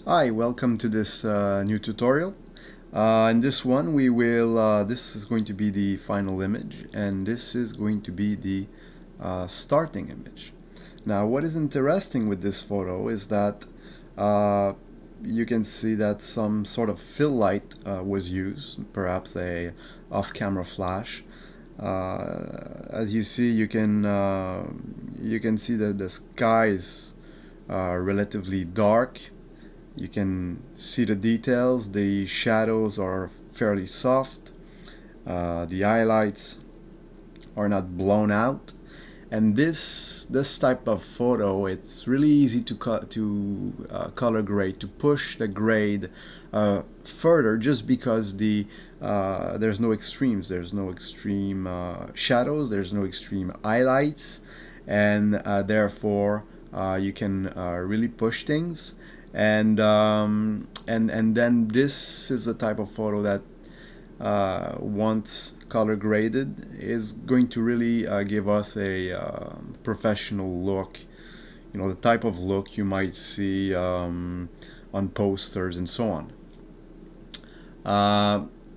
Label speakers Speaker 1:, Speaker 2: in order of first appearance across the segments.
Speaker 1: Hi, welcome to this new tutorial. In this one this is going to be the final image, and this is going to be the starting image. Now what is interesting with this photo is that you can see that some sort of fill light was used, perhaps a off-camera flash. As you see, you can see that the skies are relatively dark. You can see the details. The shadows are fairly soft. The highlights are not blown out. And this type of photo, it's really easy to color grade, to push the grade further, just because there's no extremes. There's no extreme shadows. There's no extreme highlights, and therefore you can really push things. And then this is the type of photo that once color graded is going to really give us a professional look, the type of look you might see on posters and so on.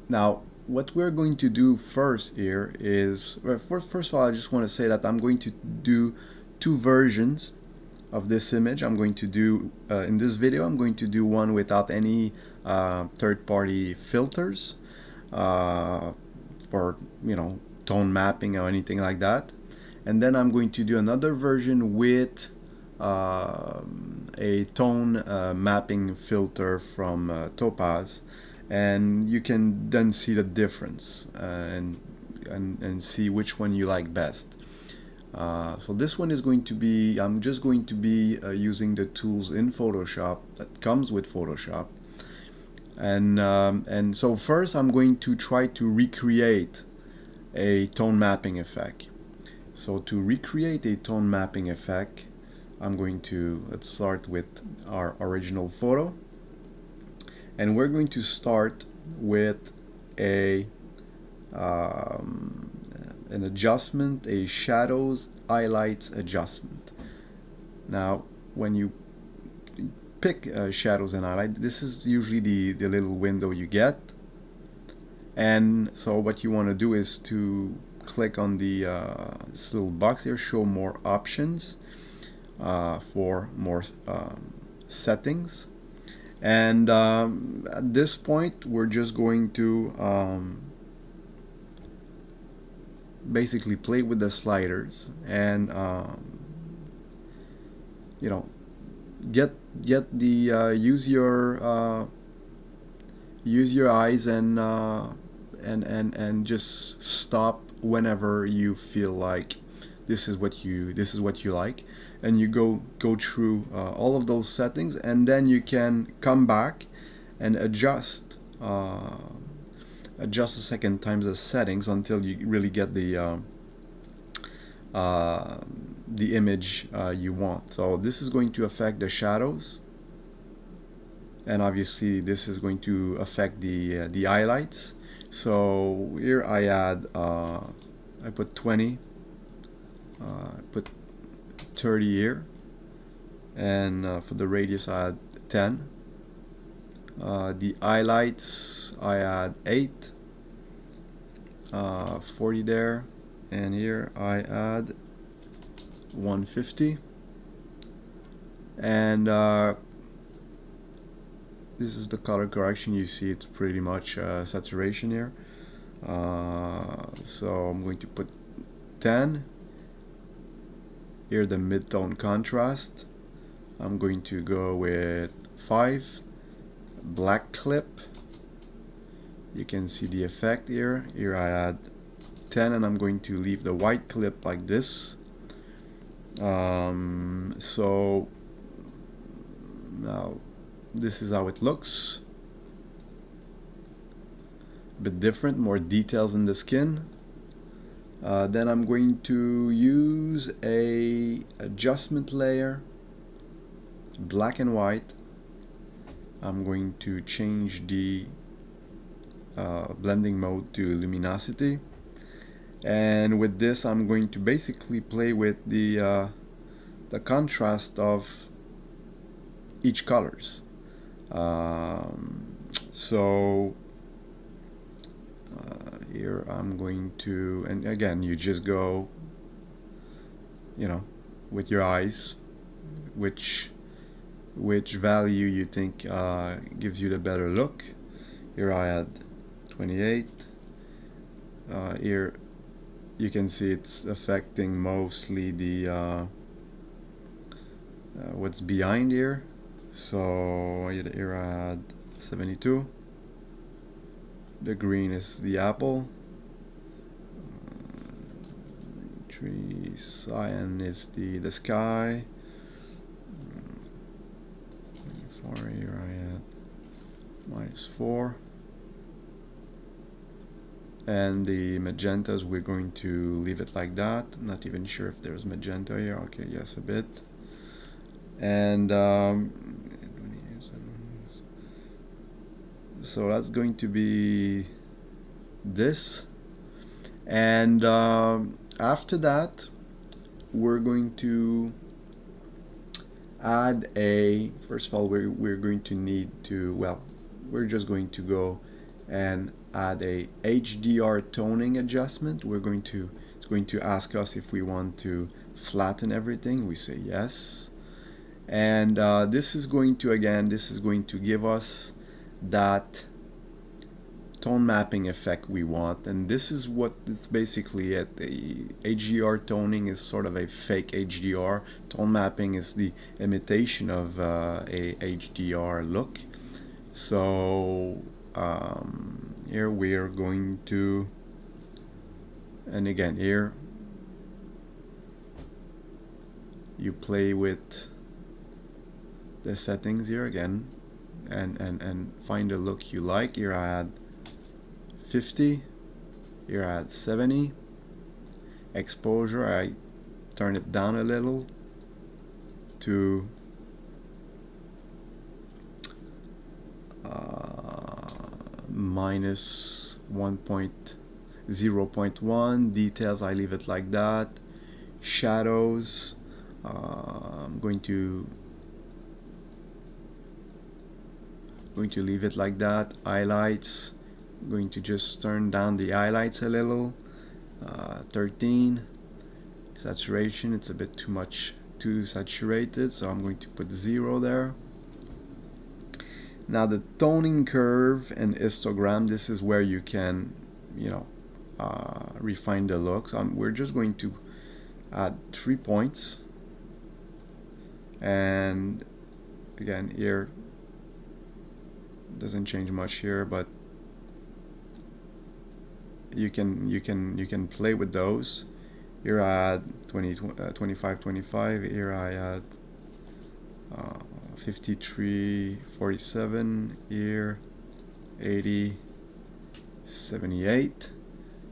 Speaker 1: Now what we're going to do first here is, first of all, I just want to say that I'm going to do two versions of this image. I'm going to do in this video, I'm going to do one without any third-party filters for tone mapping or anything like that, and then I'm going to do another version with a tone mapping filter from Topaz, and you can then see the difference and see which one you like best. So this one is going to be, I'm just going to be using the tools in Photoshop that comes with Photoshop. And so first I'm going to try to recreate a tone mapping effect. So to recreate a tone mapping effect, let's start with our original photo. And we're going to start with an adjustment, a shadows highlights adjustment. Now when you pick shadows and highlight, this is usually the little window you get, and so what you want to do is to click on this little box here, show more options, for more settings. And at this point we're just going to basically play with the sliders and get the use your eyes and just stop whenever you feel like this is what you like, and you go through all of those settings, and then you can come back and adjust a second time the settings until you really get the image you want. So this is going to affect the shadows, and obviously this is going to affect the highlights. So here I put 20, I put 30 here, and for the radius I had 10. The highlights I add 8, 40 there, and here I add 150, and this is the color correction. You see it's pretty much saturation here, so I'm going to put 10 here. The mid-tone contrast, I'm going to go with 5. Black clip, you can see the effect here. Here I add 10, and I'm going to leave the white clip like this. So now this is how it looks. A bit different, more details in the skin. Then I'm going to use a adjustment layer, black and white. I'm going to change the blending mode to luminosity, and with this I'm going to basically play with the contrast of each colors. So here I'm going to, and again, you just go, you know, with your eyes, which value you think gives you the better look. Here I had 28. Here you can see it's affecting mostly the what's behind here. So here I had 72. The green is the apple. Tree cyan is the sky. 24, here I had -4. And the magentas, we're going to leave it like that. I'm not even sure if there's magenta here. Okay, yes, a bit. And so that's going to be this. And after that, we're going to add a, first of all, we're going to need to, well, we're just going to go and add a HDR toning adjustment. It's going to ask us if we want to flatten everything. We say yes. And this is going to give us that tone mapping effect we want, and this is what is basically it. The HDR toning is sort of a fake HDR. Tone mapping is the imitation of a HDR look. So here we are going to, and again here you play with the settings here again and find a look you like. Here I had 50, here I had 70. Exposure, I turn it down a little to minus 0.1. Details, I leave it like that. Shadows, I'm going to leave it like that. Highlights, I'm going to just turn down the highlights a little. 13. Saturation, it's a bit too saturated, so I'm going to put 0 there. Now the toning curve and histogram, this is where you can, refine the look. So we're just going to add 3 points, and again here doesn't change much here, but you can play with those. Here I had 25, 25. Here I had 53, 47. Here 80, 78.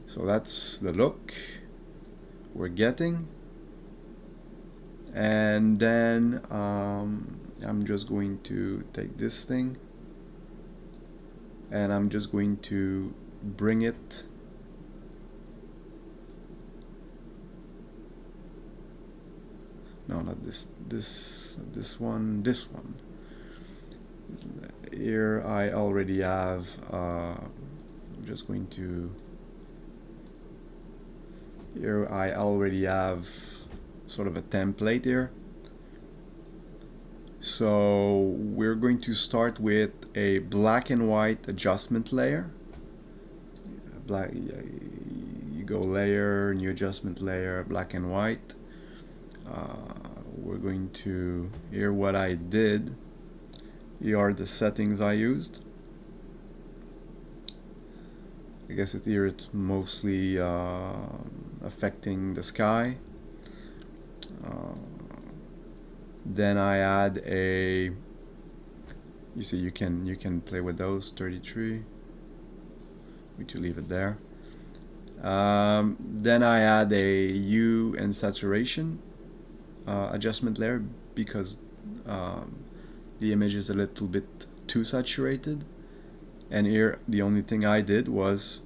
Speaker 1: So that's the look we're getting. And then I'm just going to take this thing and I'm just going to bring it no, not this one, this one. Here I already have I'm just going to, here I already have sort of a template here. So we're going to start with a black and white adjustment layer. You go layer, new adjustment layer, black and white. We're going to, here what I did, here are the settings I used. I guess here it's mostly affecting the sky. Then I add a, you see you can play with those, 33. We to leave it there. Then I add a hue and saturation adjustment layer because the image is a little bit too saturated, and here the only thing I did was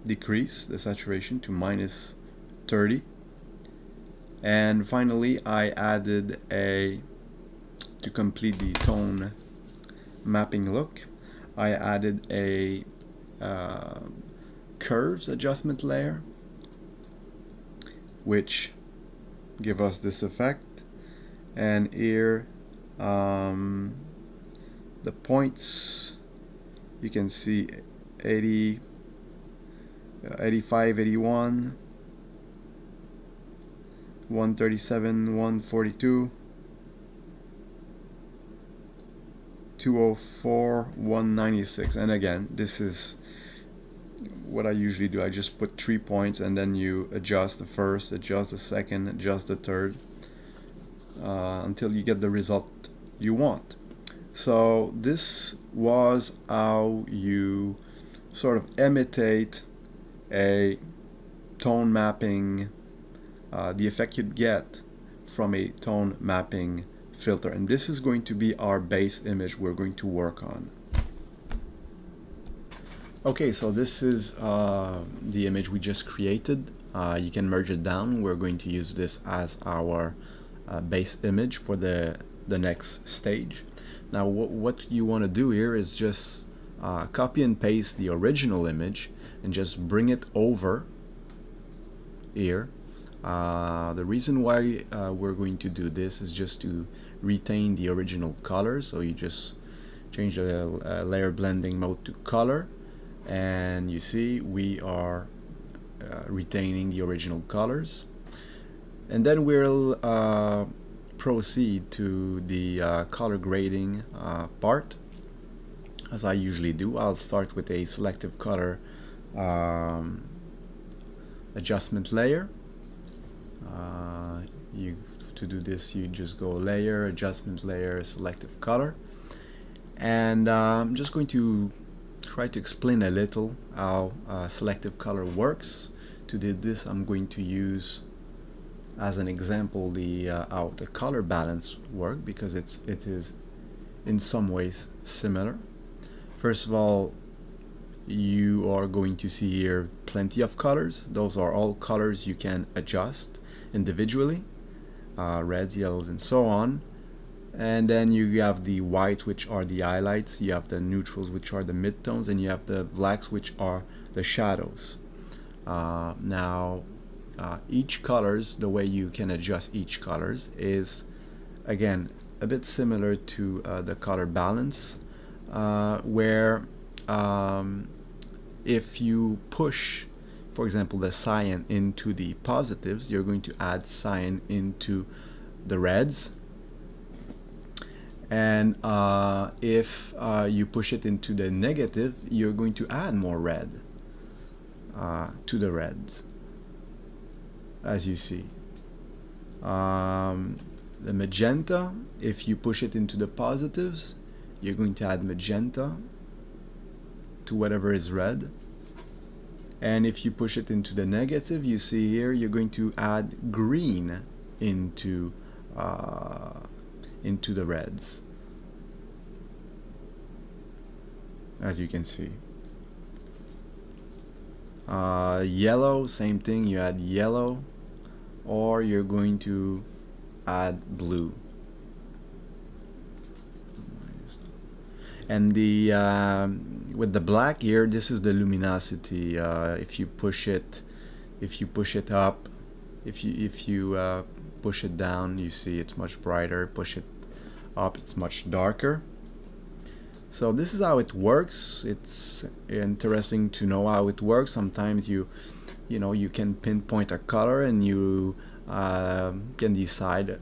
Speaker 1: decrease the saturation to -30. And finally I added to complete the tone mapping look, I added a curves adjustment layer, which give us this effect. And here the points, you can see 80, 85, 81, 137, 142, 204, 196. And again, this is what I usually do. I just put 3 points, and then you adjust the first, adjust the second, adjust the third, until you get the result you want. So this was how you sort of imitate a tone mapping, the effect you'd get from a tone mapping filter. And this is going to be our base image we're going to work on. Okay, so this is the image we just created. You can merge it down. We're going to use this as our base image for the next stage. Now what you want to do here is just copy and paste the original image and just bring it over here. The reason why we're going to do this is just to retain the original color. So you just change the layer blending mode to color, and you see we are retaining the original colors. And then we'll proceed to the color grading part. As I usually do, I'll start with a selective color adjustment layer. To do this, you just go layer, adjustment layer, selective color. And I'm just going to try to explain a little how selective color works. To do this, I'm going to use as an example the how the color balance work, because it is in some ways similar. First of all, you are going to see here plenty of colors. Those are all colors you can adjust individually, reds, yellows, and so on. And then you have the whites, which are the highlights, you have the neutrals, which are the midtones, and you have the blacks, which are the shadows. Now each colors, the way you can adjust each colors is again a bit similar to the color balance, where if you push, for example, the cyan into the positives, you're going to add cyan into the reds. And if you push it into the negative, you're going to add more red to the reds, as you see. The magenta, if you push it into the positives, you're going to add magenta to whatever is red. And if you push it into the negative, you see here, you're going to add green into the reds, as you can see. Yellow, same thing, you add yellow, or you're going to add blue. And the with the black here, this is the luminosity. If you push it up, if you push it down, you see it's much brighter. Push it up, it's much darker. So this is how it works. It's interesting to know how it works. Sometimes you can pinpoint a color and you can decide,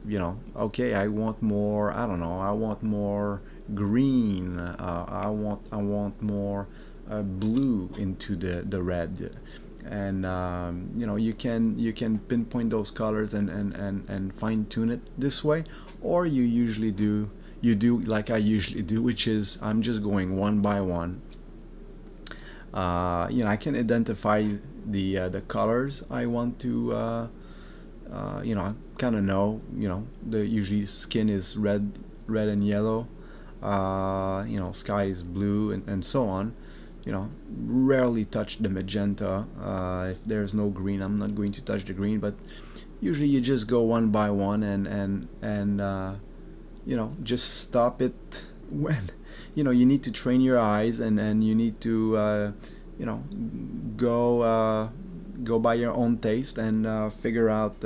Speaker 1: okay, I want more, I don't know, I want more green, I want more blue into the red. And you can pinpoint those colors and fine tune it this way, or you do like I usually do, which is I'm just going one by one. I can identify the colors I want to I kind of know, the usually skin is red and yellow, sky is blue, and so on. Rarely touch the magenta. If there's no green, I'm not going to touch the green, but usually you just go one by one and just stop it when you need to train your eyes, and you need to you know go by your own taste, and figure out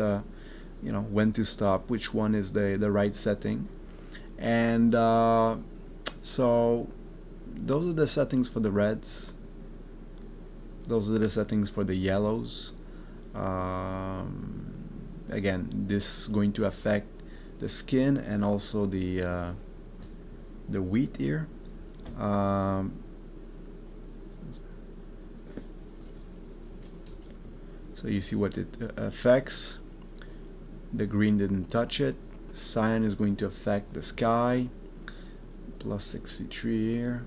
Speaker 1: when to stop, which one is the right setting. And so those are the settings for the reds. Those are the settings for the yellows. Again, this is going to affect the skin and also the wheat here. So you see what it affects. The green didn't touch it. Cyan is going to affect the sky. Plus 63 here.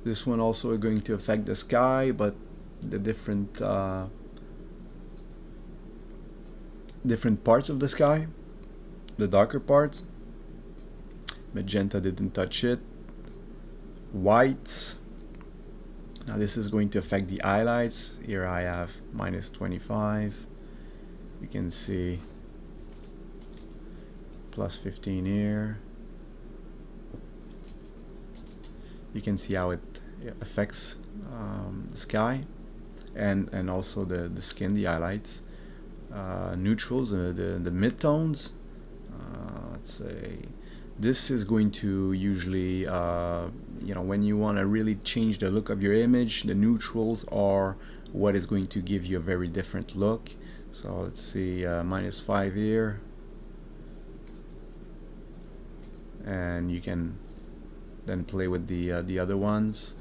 Speaker 1: This one also is going to affect the sky, but the different parts of the sky, the darker parts. Magenta didn't touch it. White. Now this is going to affect the highlights. Here I have minus 25. You can see plus 15 here. You can see how it affects the sky and also the skin, the highlights. Neutrals, the midtones. Let's say this is going to usually, when you want to really change the look of your image, the neutrals are what is going to give you a very different look. So let's see, minus 5 here, and you can then play with the other ones,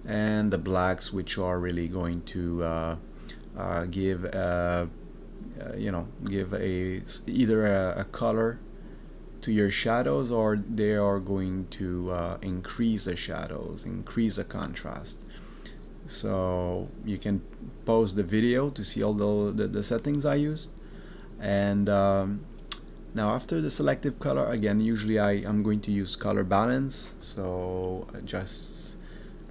Speaker 1: and the blacks, which are really going to give either a color to your shadows, or they are going to increase the shadows, increase the contrast. So you can pause the video to see all the settings I used. And now after the selective color, again, usually I'm going to use color balance. So adjust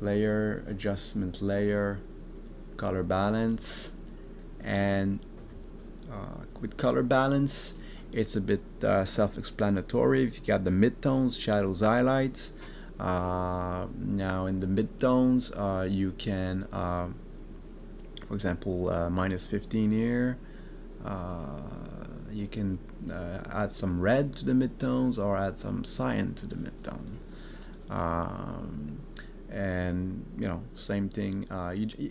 Speaker 1: layer, adjustment layer, color balance. And with color balance, it's a bit self-explanatory. If you got the midtones, shadows, highlights. Now in the midtones, you can, for example, minus 15 here. You can add some red to the midtones, or add some cyan to the midtone. And same thing.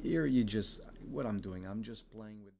Speaker 1: Here you just, what I'm doing, I'm just playing with